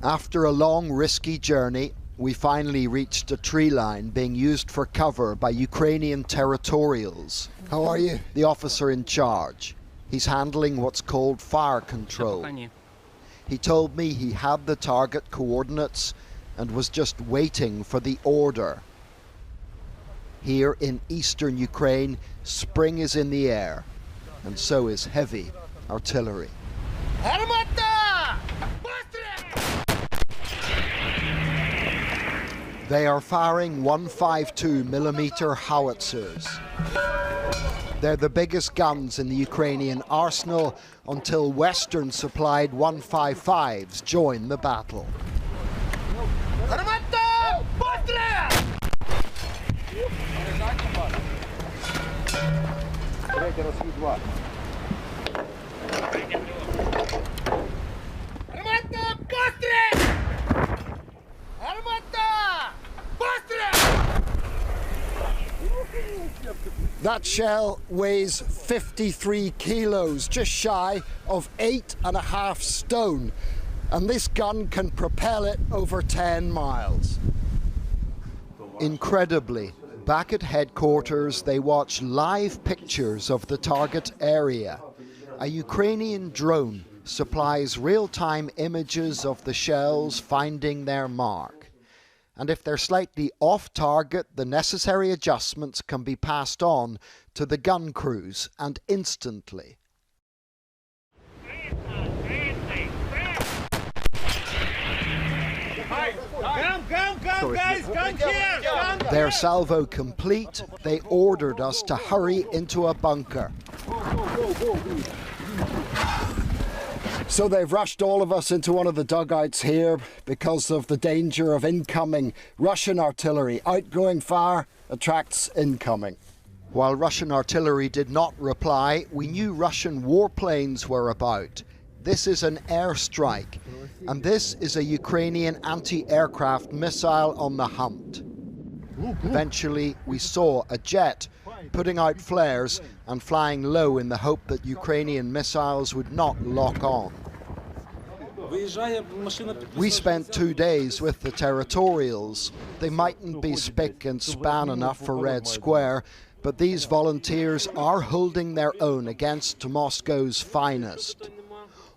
After a long, risky journey, we finally reached a tree line being used for cover by Ukrainian territorials. How are you? The officer in charge. He's handling what's called fire control. He told me he had the target coordinates and was just waiting for the order. Here in eastern Ukraine, spring is in the air, and so is heavy artillery. They are firing 152mm howitzers. They're the biggest guns in the Ukrainian arsenal until Western-supplied 155s join the battle. That shell weighs 53 kilos, just shy of 8.5 stone, and this gun can propel it over 10 miles. Incredibly, back at headquarters, they watch live pictures of the target area. A Ukrainian drone supplies real-time images of the shells finding their mark. And if they're slightly off target, the necessary adjustments can be passed on to the gun crews, and instantly. Their salvo complete, they ordered us to hurry into a bunker. So they've rushed all of us into one of the dugouts here because of the danger of incoming Russian artillery. Outgoing fire attracts incoming. While Russian artillery did not reply, we knew Russian warplanes were about. This is an airstrike, and this is a Ukrainian anti-aircraft missile on the hunt. Eventually, we saw a jet putting out flares and flying low in the hope that Ukrainian missiles would not lock on. We spent 2 days with the territorials. They mightn't be spick and span enough for Red Square, but these volunteers are holding their own against Moscow's finest.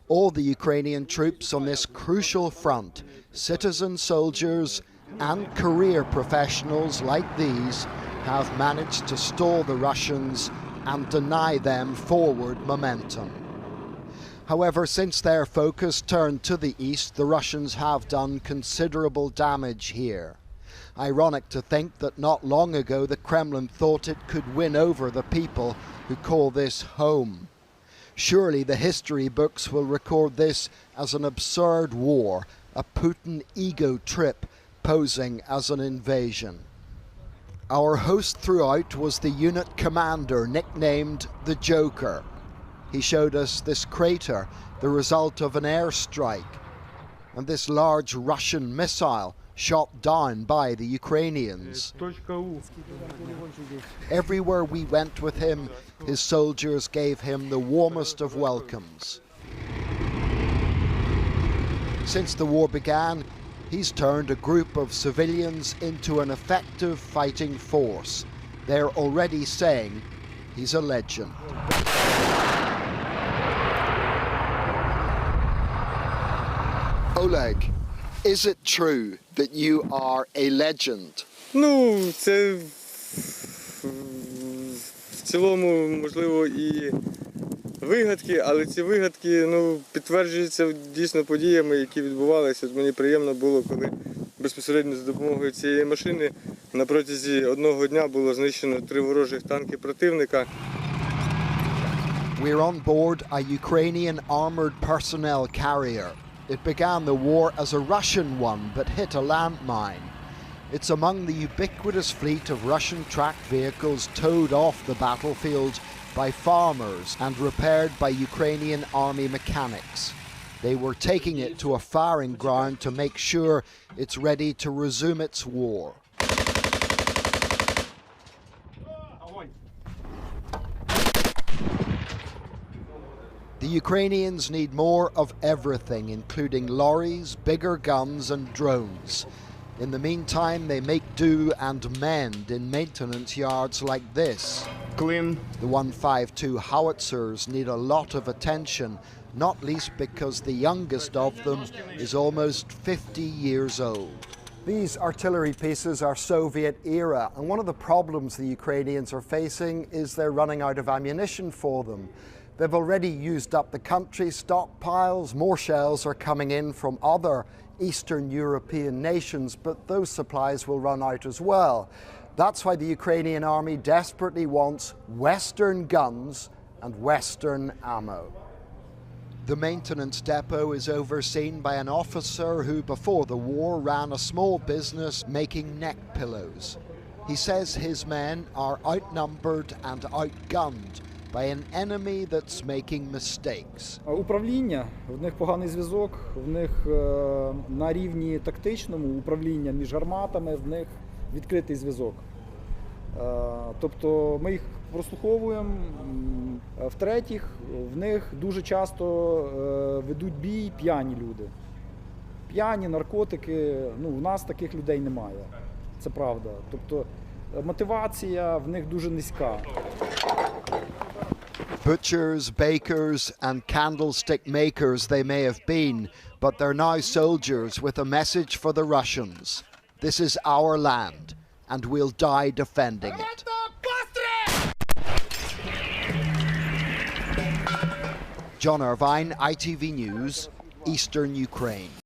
All the Ukrainian troops on this crucial front, citizen soldiers and career professionals like these, have managed to stall the Russians and deny them forward momentum. However, since their focus turned to the east, the Russians have done considerable damage here. Ironic to think that not long ago the Kremlin thought it could win over the people who call this home. Surely the history books will record this as an absurd war, a Putin ego trip posing as an invasion. Our host throughout was the unit commander nicknamed the Joker. He showed us this crater, the result of an airstrike, and this large Russian missile shot down by the Ukrainians. Everywhere we went with him, his soldiers gave him the warmest of welcomes. Since the war began, he's turned a group of civilians into an effective fighting force. They're already saying he's a legend. Oleg, is it true that you are a legend? Ну, це в цілому, можливо, і вигадки, але ці вигадки, підтверджуються дійсно подіями, які відбувалися. Мені приємно було, коли безпосередньо за допомогою цієї машини на протязі одного дня було знищено 3 ворожих танки противника. We're on board a Ukrainian armored personnel carrier. It began the war as a Russian one, but hit a landmine. It's among the ubiquitous fleet of Russian tracked vehicles towed off the battlefield by farmers and repaired by Ukrainian army mechanics. They were taking it to a firing ground to make sure it's ready to resume its war. The The Ukrainians need more of everything, including lorries, bigger guns and drones. In the meantime, they make do and mend in maintenance yards like this. Clean. The 152 howitzers need a lot of attention, not least because the youngest of them is almost 50 years old. These artillery pieces are Soviet era, and one of the problems the Ukrainians are facing is they're running out of ammunition for them. They've already used up the country's stockpiles. More shells are coming in from other Eastern European nations, but those supplies will run out as well. That's why the Ukrainian army desperately wants Western guns and Western ammo. The maintenance depot is overseen by an officer who, before the war, ran a small business making neck pillows. He says his men are outnumbered and outgunned by an enemy that's making mistakes. Управління, в них поганий зв'язок, в них на рівні тактичному управління між гарматами, в них відкритий зв'язок. Тобто ми їх прослуховуємо. В-третіх, в них дуже часто ведуть бій п'яні люди. П'яні, наркотики, в нас таких людей немає. Це правда. Тобто мотивація в них дуже низька. Butchers, bakers and candlestick makers they may have been, but they're now soldiers with a message for the Russians. This is our land, and we'll die defending it. John Irvine, ITV News, Eastern Ukraine.